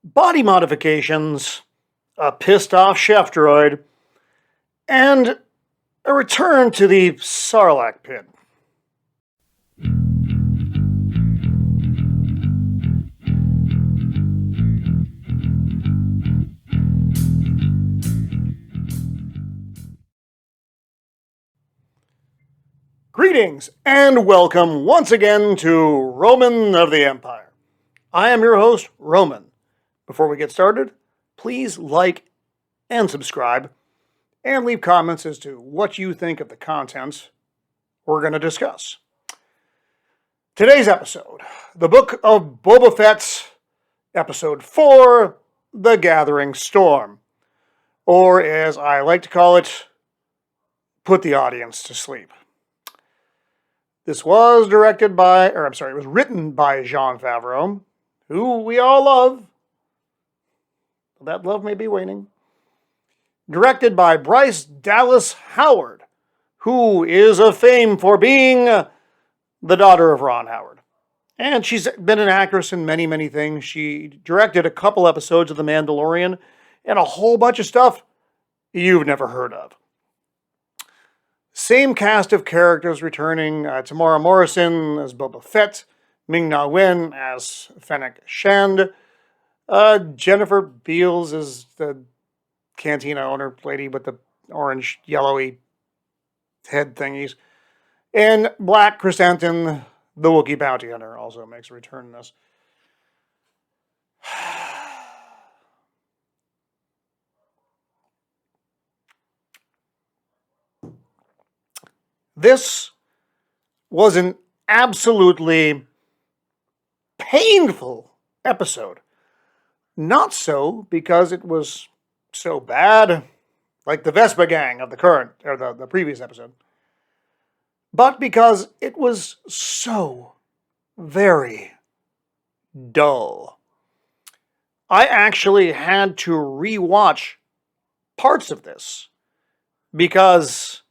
body modifications, a pissed-off chef droid, and a return to the Sarlacc pit. Greetings and welcome once again to Roman of the Empire. I am your host, Roman. Before we get started, please like and subscribe and leave comments as to what you think of the content we're going to discuss. Today's episode, the Book of Boba Fett, Episode 4, The Gathering Storm, or as I like to call it, Put the Audience to Sleep. This was it was written by Jon Favreau, who we all love. That love may be waning. Directed by Bryce Dallas Howard, who is of fame for being the daughter of Ron Howard. And she's been an actress in many, many things. She directed a couple episodes of The Mandalorian and a whole bunch of stuff you've never heard of. Same cast of characters returning. Tamara Morrison as Boba Fett, Ming-Na Wen as Fennec Shand, Jennifer Beals as the cantina owner lady with the orange, yellowy head thingies, and Black Chrysanthemum, the Wookiee bounty hunter, also makes a return in this. This was an absolutely painful episode. Not so because it was so bad, like the Vespa gang of the previous episode, but because it was so very dull. I actually had to rewatch parts of this because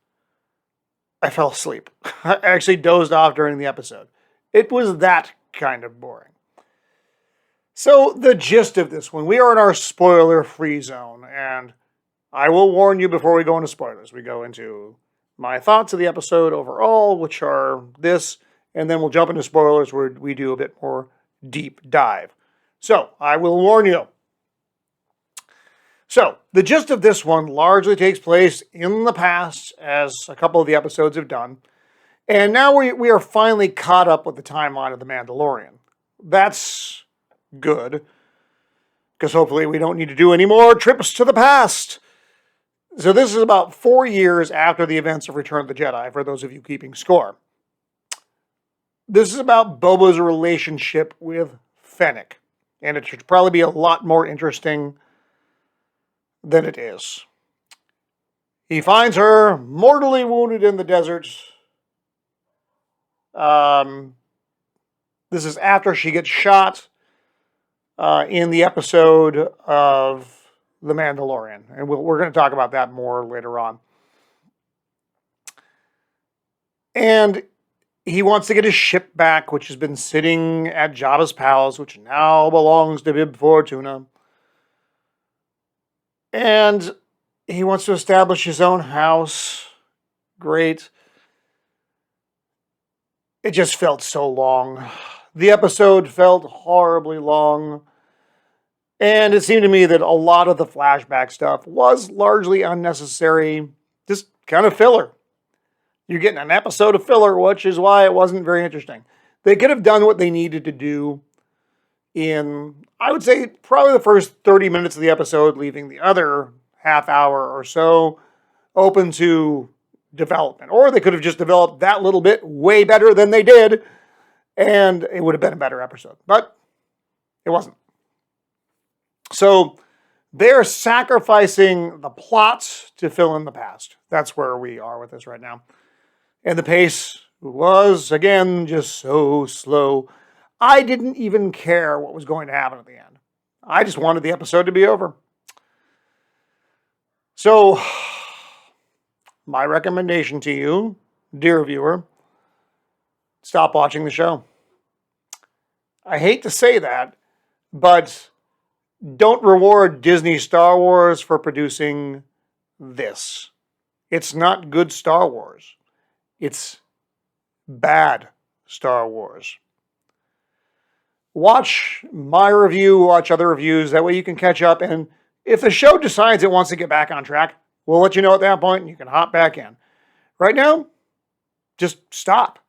I fell asleep. I actually dozed off during the episode. It was that kind of boring. So, the gist of this one, we are in our spoiler-free zone, and I will warn you before we go into spoilers. We go into my thoughts of the episode overall, which are this, and then we'll jump into spoilers where we do a bit more deep dive. So, I will warn you. So, the gist of this one largely takes place in the past, as a couple of the episodes have done. And now we are finally caught up with the timeline of The Mandalorian. That's good, because hopefully we don't need to do any more trips to the past. So this is about 4 years after the events of Return of the Jedi, for those of you keeping score. This is about Boba's relationship with Fennec, and it should probably be a lot more interesting than it is. He finds her mortally wounded in the desert. This is after she gets shot in the episode of The Mandalorian. And we're going to talk about that more later on. And he wants to get his ship back, which has been sitting at Jabba's palace, which now belongs to Bib Fortuna. And he wants to establish his own house. Great. It just felt so long. The episode felt horribly long. And it seemed to me that a lot of the flashback stuff was largely unnecessary. Just kind of filler. You're getting an episode of filler, which is why it wasn't very interesting. They could have done what they needed to do in, I would say, probably the first 30 minutes of the episode, leaving the other half hour or so open to development. Or they could have just developed that little bit way better than they did, and it would have been a better episode. But it wasn't. So they're sacrificing the plots to fill in the past. That's where we are with this right now. And the pace was, again, just so slow. I didn't even care what was going to happen at the end. I just wanted the episode to be over. So, my recommendation to you, dear viewer, stop watching the show. I hate to say that, but don't reward Disney Star Wars for producing this. It's not good Star Wars. It's bad Star Wars. Watch my review, watch other reviews. That way you can catch up. And if the show decides it wants to get back on track, we'll let you know at that point and you can hop back in. Right now, just stop.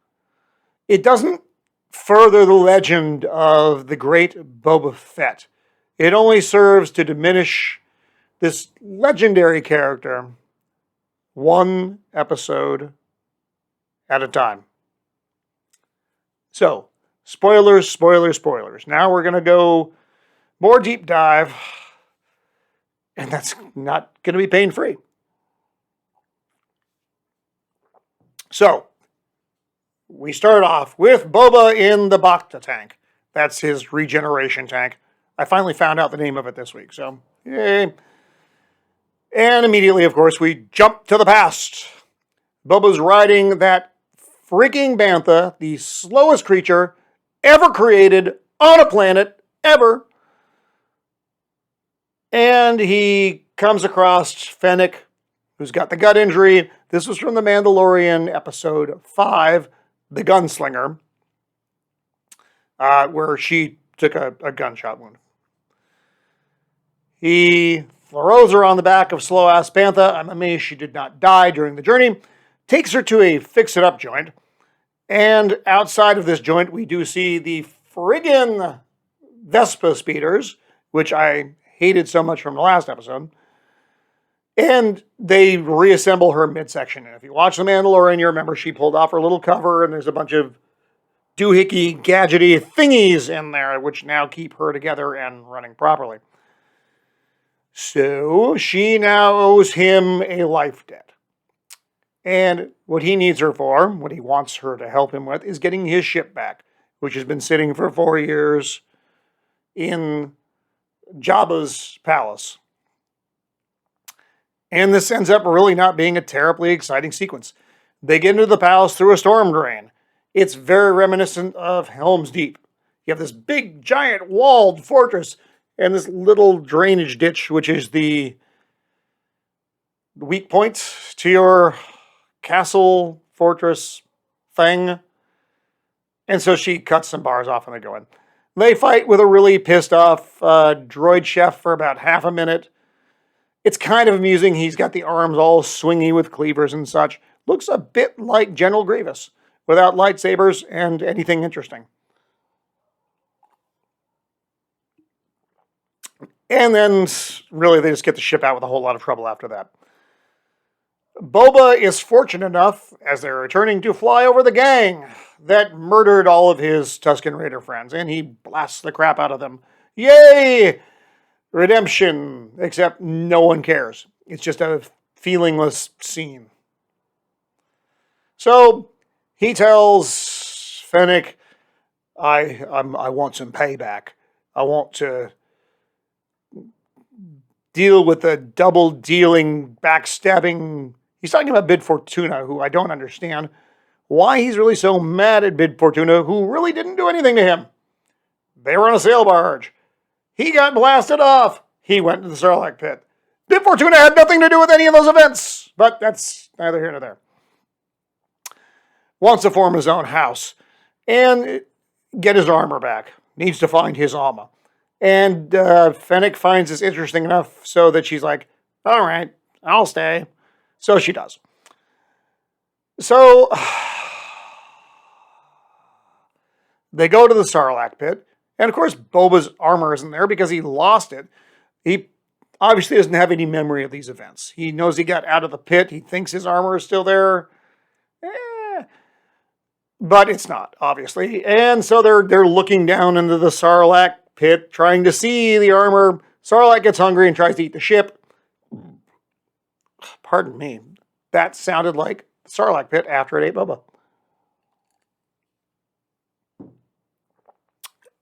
It doesn't further the legend of the great Boba Fett. It only serves to diminish this legendary character one episode at a time. So, spoilers, spoilers, spoilers. Now we're going to go more deep dive, and that's not going to be pain-free. So, we start off with Boba in the Bacta tank. That's his regeneration tank. I finally found out the name of it this week, so yay. And immediately, of course, we jump to the past. Boba's riding that freaking bantha, the slowest creature ever created on a planet, ever. And he comes across Fennec, who's got the gut injury. This was from the Mandalorian episode 5, The Gunslinger, where she took a gunshot wound. He throws her on the back of slow-ass Bantha. I'm amazed she did not die during the journey. Takes her to a fix-it-up joint. And outside of this joint, we do see the friggin' Vespa speeders, which I hated so much from the last episode. And they reassemble her midsection. And if you watch The Mandalorian, you remember she pulled off her little cover, and there's a bunch of doohickey, gadgety thingies in there, which now keep her together and running properly. So she now owes him a life debt. And what he needs her for, what he wants her to help him with, is getting his ship back, which has been sitting for 4 years in Jabba's palace. And this ends up really not being a terribly exciting sequence. They get into the palace through a storm drain. It's very reminiscent of Helm's Deep. You have this big, giant, walled fortress and this little drainage ditch, which is the weak point to your castle fortress thing. And so she cuts some bars off and they go in. They fight with a really pissed off droid chef for about half a minute. It's kind of amusing. He's got the arms all swingy with cleavers and such. Looks a bit like General Grievous without lightsabers and anything interesting. And then, really, they just get the ship out with a whole lot of trouble after that. Boba is fortunate enough, as they're returning, to fly over the gang that murdered all of his Tusken Raider friends, and he blasts the crap out of them. Yay! Redemption! Except no one cares. It's just a feelingless scene. So, he tells Fennec, I want some payback. I want to deal with the double-dealing, backstabbing. He's talking about Bib Fortuna, who I don't understand why he's really so mad at Bib Fortuna, who really didn't do anything to him. They were on a sail barge. He got blasted off. He went to the Sarlacc pit. Bib Fortuna had nothing to do with any of those events, but that's neither here nor there. Wants to form his own house and get his armor back. Needs to find his armor. And Fennec finds this interesting enough so that she's like, all right, I'll stay. So she does. So they go to the Sarlacc pit. And of course, Boba's armor isn't there because he lost it. He obviously doesn't have any memory of these events. He knows he got out of the pit. He thinks his armor is still there. But it's not, obviously. And so they're looking down into the Sarlacc pit, trying to see the armor. Sarlacc gets hungry and tries to eat the ship. Pardon me. That sounded like the Sarlacc pit after it ate Boba.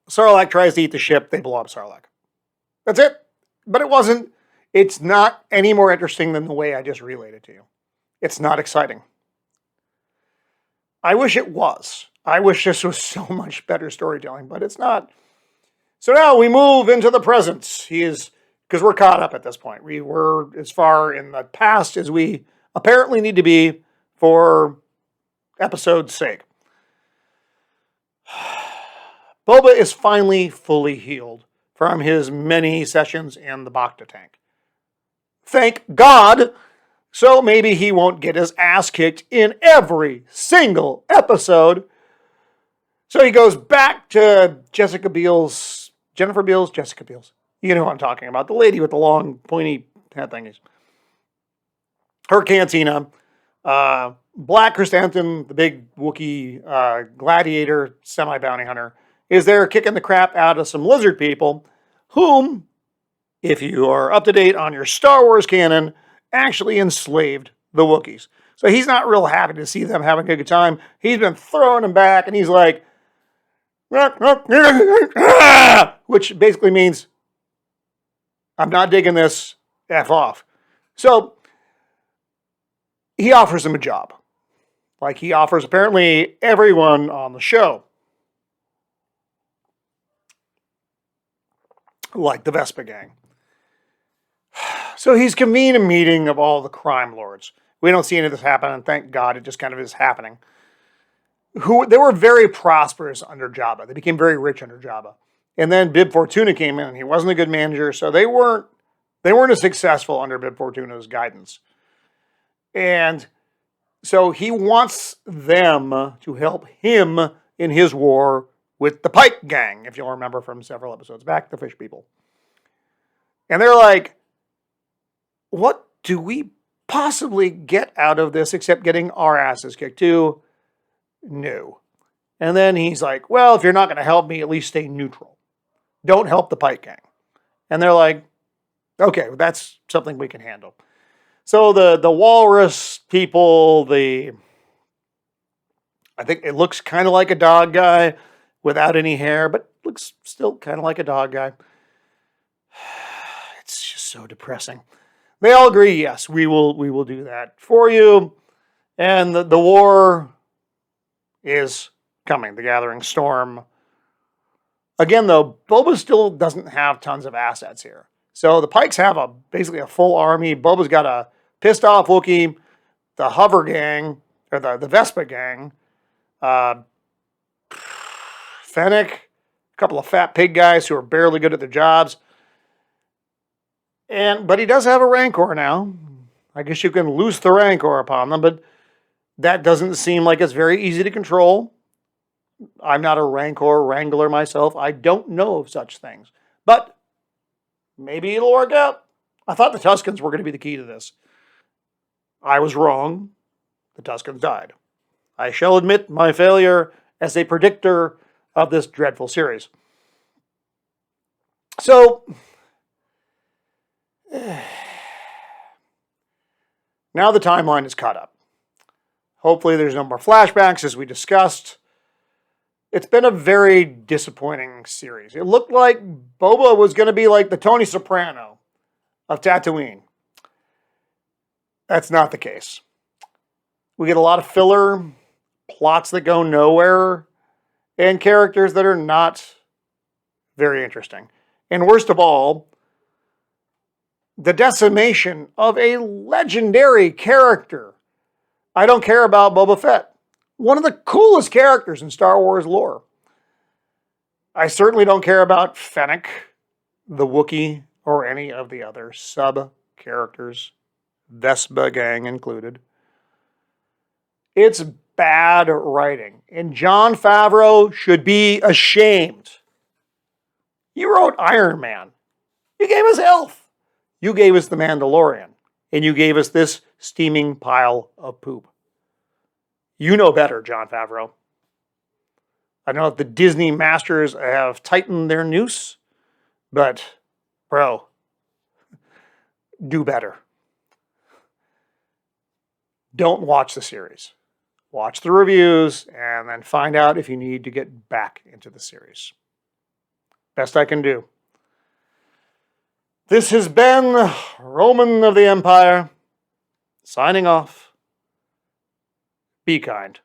Sarlacc tries to eat the ship. They blow up Sarlacc. That's it. But it wasn't. It's not any more interesting than the way I just relayed it to you. It's not exciting. I wish it was. I wish this was so much better storytelling, but it's not. So now we move into the present. Because we're caught up at this point. We were as far in the past as we apparently need to be for episode's sake. Boba is finally fully healed from his many sessions in the Bacta tank. Thank God! So maybe he won't get his ass kicked in every single episode. So he goes back to Jennifer Beals. You know who I'm talking about. The lady with the long, pointy head thingies. Her cantina. Black Chrysanthemum, the big Wookiee gladiator, semi-bounty hunter, is there kicking the crap out of some lizard people, whom, if you are up to date on your Star Wars canon, actually enslaved the Wookiees. So he's not real happy to see them having a good time. He's been throwing them back, and he's like, which basically means, I'm not digging this, F off. So he offers him a job. Like he offers apparently everyone on the show. Like the Vespa gang. So he's convened a meeting of all the crime lords. We don't see any of this happen, and thank God it just kind of is happening. They were very prosperous under Jabba. They became very rich under Jabba. And then Bib Fortuna came in, and he wasn't a good manager, so they weren't as successful under Bib Fortuna's guidance. And so he wants them to help him in his war with the Pike gang, if you'll remember from several episodes back, the fish people. And they're like, what do we possibly get out of this except getting our asses kicked too? No. And then he's like, well, if you're not going to help me, at least stay neutral. Don't help the Pike gang. And they're like, okay, well, that's something we can handle. So the walrus people, I think it looks kind of like a dog guy without any hair, but looks still kind of like a dog guy. It's just so depressing. They all agree, yes, we will do that for you. And the war is coming, the gathering storm. Again, though, Boba still doesn't have tons of assets here. So the Pikes have basically a full army. Boba's got a pissed off Wookiee, the Hover gang, or the Vespa gang, Fennec, a couple of fat pig guys who are barely good at their jobs. But he does have a Rancor now. I guess you can loose the Rancor upon them, but that doesn't seem like it's very easy to control. I'm not a Rancor wrangler myself. I don't know of such things. But maybe it'll work out. I thought the Tuscans were going to be the key to this. I was wrong. The Tuscans died. I shall admit my failure as a predictor of this dreadful series. So, now the timeline is caught up. Hopefully there's no more flashbacks, as we discussed. It's been a very disappointing series. It looked like Boba was going to be like the Tony Soprano of Tatooine. That's not the case. We get a lot of filler, plots that go nowhere, and characters that are not very interesting. And worst of all, the decimation of a legendary character. I don't care about Boba Fett. One of the coolest characters in Star Wars lore. I certainly don't care about Fennec, the Wookiee, or any of the other sub-characters, Vespa gang included. It's bad writing, and Jon Favreau should be ashamed. You wrote Iron Man. You gave us Elf. You gave us The Mandalorian. And you gave us this steaming pile of poop. You know better, Jon Favreau. I know that the Disney masters have tightened their noose, but, bro, do better. Don't watch the series. Watch the reviews and then find out if you need to get back into the series. Best I can do. This has been Roman of the Empire, signing off. Be kind.